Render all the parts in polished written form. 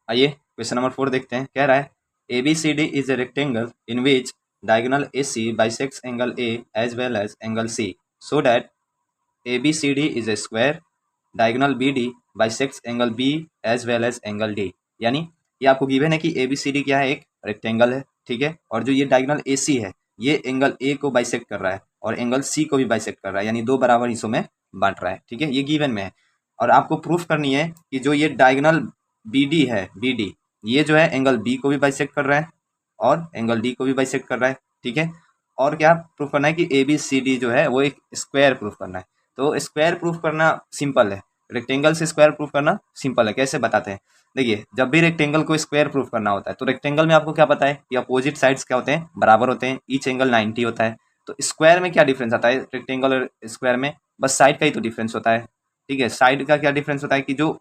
आइए question number 4 देखते हैं। कह रहा है A B C D is a rectangle in which diagonal A C bisects angle A as well as angle C so that A B C D is a square diagonal B D bisects angle B as well as angle D. यानी ये आपको given है कि A B C D क्या है, एक rectangle है, ठीक है, और जो ये डायगोनल ए सी है ये एंगल ए को बाइसेक्ट कर रहा है और एंगल सी को भी बाइसेक्ट कर रहा है, यानी दो बराबर हिस्सों में बांट रहा है, ठीक है, ये गिवन में है। और आपको प्रूफ करनी है कि जो ये डायगोनल बी डी है, बी डी, ये जो है एंगल बी को भी बाइसेक्ट कर रहा है और एंगल डी को भी बाइसेक्ट कर रहा है, ठीक है। और क्या प्रूफ करना है कि ए बी सी डी जो है वो एक स्क्वायर प्रूफ करना है। तो स्क्वायर प्रूफ करना सिंपल है, रेक्टेंगल से स्क्वायर प्रूफ करना सिंपल है। कैसे बताते हैं, देखिए जब भी रेक्टेंगल को स्क्वायर प्रूफ करना होता है तो रेक्टेंगल में आपको क्या पता है कि अपोजिट साइड्स क्या होते हैं, बराबर होते हैं, ईच एंगल 90 होता है। तो स्क्वायर में क्या डिफरेंस आता है रेक्टेंगल और स्क्वायर में, बस साइड का ही तो डिफरेंस होता है, ठीक है। साइड का क्या डिफरेंस होता है कि जो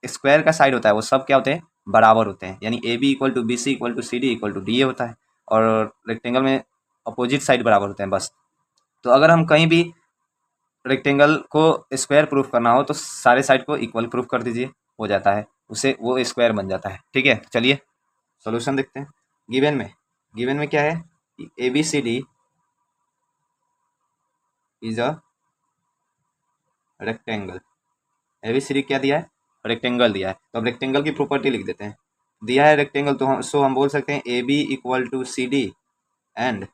स्क्वायर का साइड होता है वो सब क्या होते हैं, बराबर होते हैं, यानी A B equal to B C equal to C D equal to D A होता है। और रेक्टेंगल में अपोजिट साइड बराबर होते हैं बस। तो अगर हम कहीं भी रेक्टेंगल को स्क्वायर प्रूफ करना हो तो सारे साइड को इक्वल प्रूफ कर दीजिए, हो जाता है, उसे वो स्क्वायर बन जाता है, ठीक है। चलिए सॉल्यूशन देखते हैं। गिवन में क्या है कि A B C D is a rectangle. A B C D क्या दिया है, रेक्टेंगल दिया है। तो अब रेक्टेंगल की प्रॉपर्टी लिख देते हैं। दिया है रेक्टेंगल तो हम बोल सकते हैं A B equal to C D and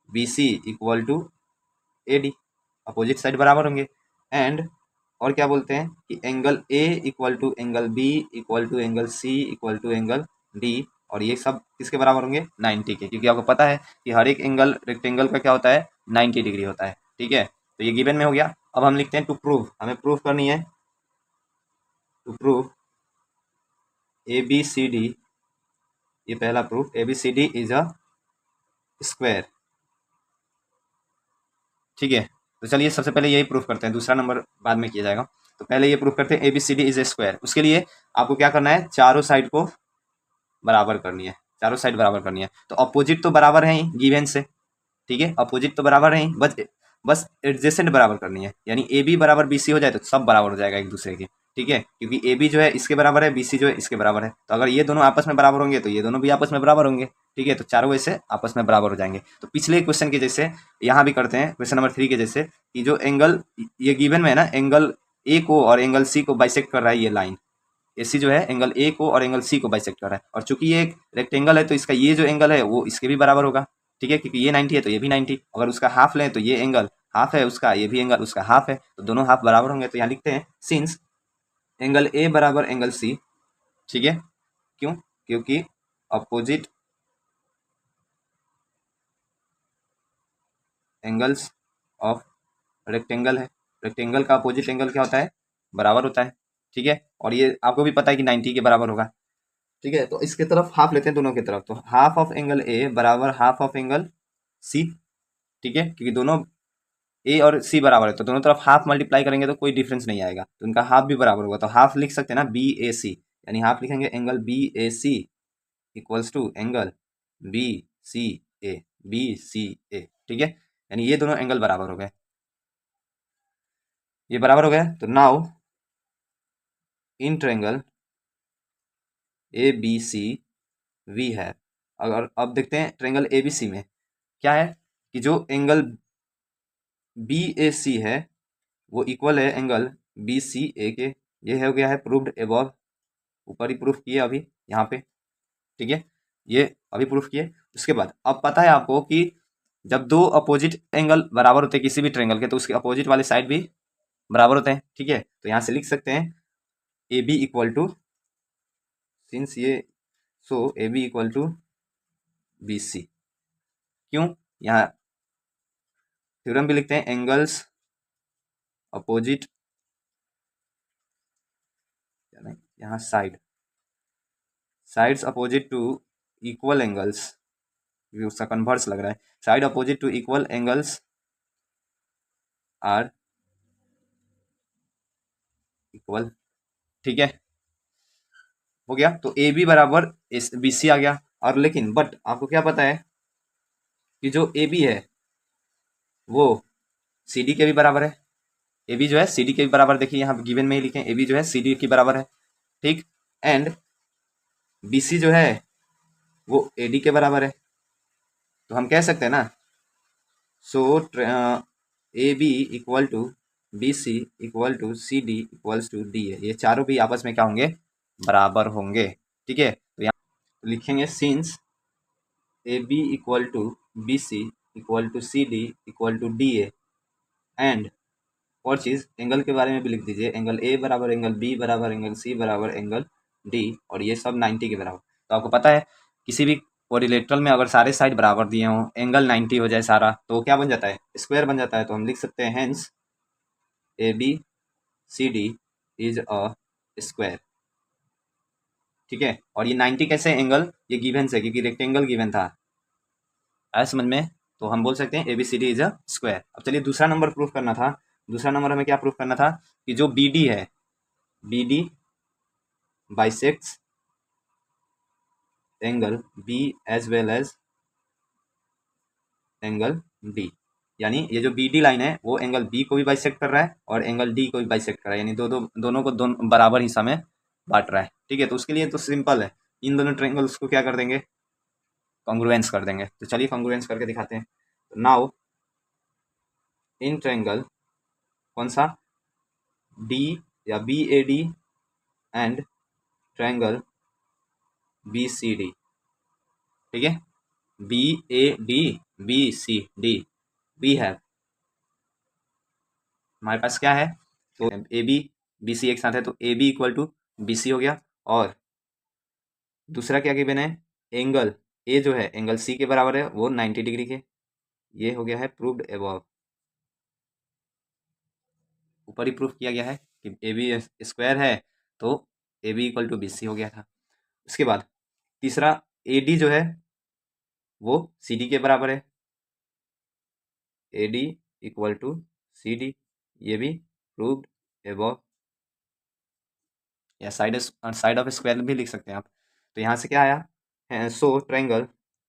B C equal to A D, opposite side बराबर होंगे। एंड और क्या बोलते हैं कि angle A equal to angle B equal to angle C equal to angle D, और ये सब किसके बराबर होंगे, 90 के, क्योंकि आपको पता है कि हर एक एंगल रेक्टेंगल का क्या होता है, 90 डिग्री होता है, ठीक है। तो ये गिवन में हो गया। अब हम लिखते हैं टू प्रूव, हमें प्रूव करनी है, to prove A B C D, ये पहला proof, A B C D is a square, ठीक है। तो चलिए सबसे पहले यही प्रूफ करते हैं, दूसरा नंबर बाद में किया जाएगा। तो पहले ये प्रूफ करते हैं A B C D is a square. उसके लिए आपको क्या करना है, चारों साइड को बराबर करनी है, चारों साइड बराबर करनी है। तो अपोजिट तो बराबर है ही गिवन से, ठीक है, अपोजिट तो बराबर है ही, बस बस एडजेसेंट बराबर करनी है, यानी ए बी बराबर बी सी हो जाए तो सब बराबर हो जाएगा एक दूसरे के, ठीक है, क्योंकि ए बी जो है इसके बराबर है, बी सी जो है इसके बराबर है। तो अगर ये दोनों आपस में बराबर होंगे तो ये दोनों भी आपस में बराबर होंगे, ठीक है। तो चारों वैसे आपस में बराबर हो जाएंगे। तो पिछले क्वेश्चन के जैसे यहाँ भी करते हैं, क्वेश्चन नंबर 3 के जैसे, कि जो एंगल ये गिवन में है ना, एंगल ए को और एंगल सी को बाइसेक्ट कर रहा है ये लाइन, ए सी जो है एंगल ए को और एंगल सी को बाइसेक्ट कर रहा है। और चूंकि ये एक रेक्टेंगल है तो इसका ये जो एंगल है वो इसके भी बराबर होगा, ठीक है, क्योंकि ये 90 है तो ये भी 90। अगर उसका हाफ लें तो ये एंगल हाफ है उसका, ये भी एंगल उसका हाफ है, तो दोनों हाफ बराबर होंगे। तो यहाँ लिखते हैं सिंस एंगल ए बराबर एंगल सी, ठीक है, क्यों, क्योंकि अपोजिट एंगल्स ऑफ रेक्टेंगल है, रेक्टेंगल का अपोजिट एंगल क्या होता है, बराबर होता है, ठीक है। और ये आपको भी पता है कि 90 के बराबर होगा, ठीक है। तो इसके तरफ हाफ लेते हैं दोनों की तरफ, तो हाफ ऑफ एंगल ए बराबर हाफ ऑफ एंगल सी, ठीक है, क्योंकि दोनों ए और सी बराबर है तो दोनों तरफ हाफ मल्टीप्लाई करेंगे तो कोई डिफरेंस नहीं आएगा, तो उनका हाफ भी बराबर होगा। तो हाफ लिख सकते हैं ना बी ए सी, यानी हाफ लिखेंगे angle B A C equals to angle B C A, B C A, ठीक है, यानी ये दोनों एंगल बराबर हो गए, ये बराबर हो गए। तो now in triangle A B C V है, अगर अब देखते हैं ट्रायंगल ए बी सी में क्या है कि जो एंगल बी ए सी है वो इक्वल है एंगल बी सी ए के। ये हो गया है प्रूव्ड एबव, ऊपर ही प्रूफ किए अभी यहाँ पे, ठीक है, ये अभी प्रूफ किए। उसके बाद अब पता है आपको कि जब दो अपोजिट एंगल बराबर होते हैं किसी भी ट्रायंगल के तो उसके अपोजिट वाले साइड भी बराबर होते हैं, ठीक है। तो यहाँ से लिख सकते हैं A B equal to, since ये so A B equal to B C, क्यों, यहाँ थ्योरम भी लिखते हैं एंगल्स अपोजिट, यहाँ side, sides opposite to equal angles, उसका कन्वर्स लग रहा है, side opposite to equal angles are equal, ठीक है, हो गया। तो ए बी बराबर बी सी आ गया। और लेकिन बट आपको क्या पता है कि जो ए बी है वो सी डी के भी बराबर है, ए बी जो है सी डी के भी बराबर, देखिए यहाँ गिवन में ही लिखे ए बी जो है सी डी के बराबर है, ठीक। एंड BC जो है वो AD के बराबर है, तो हम कह सकते हैं ना, so AB equal to BC equal to CD equals to DA, ये चारों भी आपस में क्या होंगे, बराबर होंगे। ठीक है, तो यहाँ लिखेंगे since AB equal to BC equal to CD equal to DA and, और चीज़ एंगल के बारे में भी लिख दीजिए, एंगल A बराबर एंगल B बराबर एंगल C बराबर एंगल D, और ये सब 90 के बराबर। तो आपको पता है किसी भी क्वाड्रिलेटरल में अगर सारे साइड बराबर दिए हों, एंगल 90 हो जाए सारा, तो क्या बन जाता है, स्क्वायर बन जाता है। तो हम लिख सकते हैं hence ABCD is a square. ठीक है, और ये 90 कैसे एंगल, ये गिवन से, क्योंकि रेक्टेंगल गिवन था, आया समझ में, तो हम बोल सकते हैं ABCD इज अ स्क्वायर। अब चलिए दूसरा नंबर प्रूफ करना था। दूसरा नंबर हमें क्या प्रूफ करना था कि जो BD है, BD bisects angle B as well as angle D, यानी ये जो BD लाइन है वो एंगल B को भी बाइसेक्ट कर रहा है और एंगल D को भी बाइसेक्ट कर रहा है, यानी दोनों को बराबर हिस्सा में बांट रहा है। ठीक है, तो उसके लिए तो सिंपल है, इन दोनों ट्रायंगल्स को क्या कर देंगे, कॉन्ग्रुएंस कर देंगे। तो चलिए कॉन्ग्रुएंस करके दिखाते हैं। नाउ इन ट्रायंगल कौन सा, D या BAD एंड ट्रायंगल BCD। ठीक है, BAD BCD, वी हैव, हमारे पास क्या है, तो AB BC एक साथ है, तो AB इक्वल टू BC हो गया, और दूसरा क्या गिवन है, एंगल A जो है एंगल C के बराबर है, वो 90 डिग्री के, ये हो गया है प्रूव्ड अबव, ऊपर ही प्रूफ किया गया है कि AB स्क्वायर है, तो AB इक्वल टू BC हो गया था। उसके बाद तीसरा AD जो है वो CD के बराबर है, AD इक्वल टू CD, ये भी प्रूव्ड अबव, या साइड ऑफ स्क्वायर भी लिख सकते हैं आप। तो यहाँ से क्या आया है, सो ट्रायंगल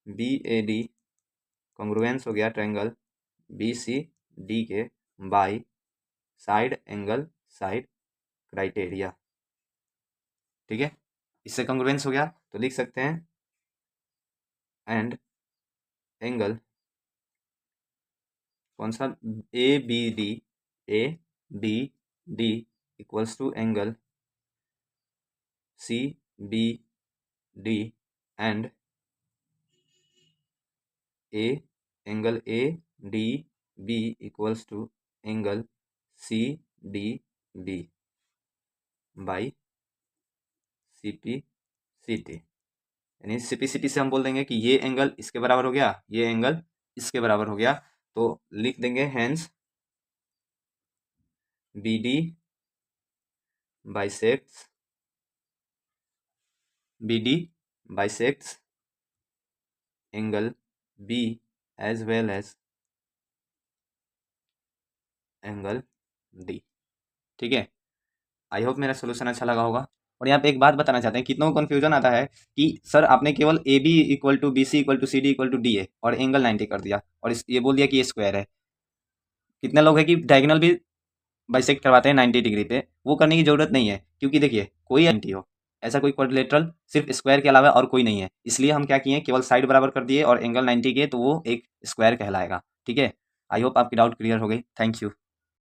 BAD कॉन्ग्रुएंस हो गया ट्रायंगल BCD के by side angle side criteria. ठीक है, इससे कॉन्ग्रुएंस हो गया, तो लिख सकते हैं एंड एंगल कौन सा, ABD equals to angle CBD and angle ADB equals to angle CDB by CPCT, यानी CPCT से हम बोल देंगे कि ये एंगल इसके बराबर हो गया, ये एंगल इसके बराबर हो गया, तो लिख देंगे hence BD bisects angle B as well as angle D। ठीक है, आई होप मेरा सोल्यूशन अच्छा लगा होगा। और यहाँ पे एक बात बताना चाहते हैं, कितनों को कन्फ्यूजन आता है कि सर आपने केवल AB equal to BC equal to CD equal to DA और एंगल 90 कर दिया, और ये बोल दिया कि ये स्क्वायर है। कितने लोग हैं कि डायगोनल भी बाइसेक्ट करवाते हैं 90 डिग्री पे, वो करने की जरूरत नहीं है, क्योंकि देखिए कोई 90 हो, ऐसा कोई क्वाड्रिलेटरल सिर्फ स्क्वायर के अलावा और कोई नहीं है, इसलिए हम क्या किए, केवल साइड बराबर कर दिए और एंगल 90 के, तो वो एक स्क्वायर कहलाएगा। ठीक है, आई होप आपकी डाउट क्लियर हो गई। Thank you.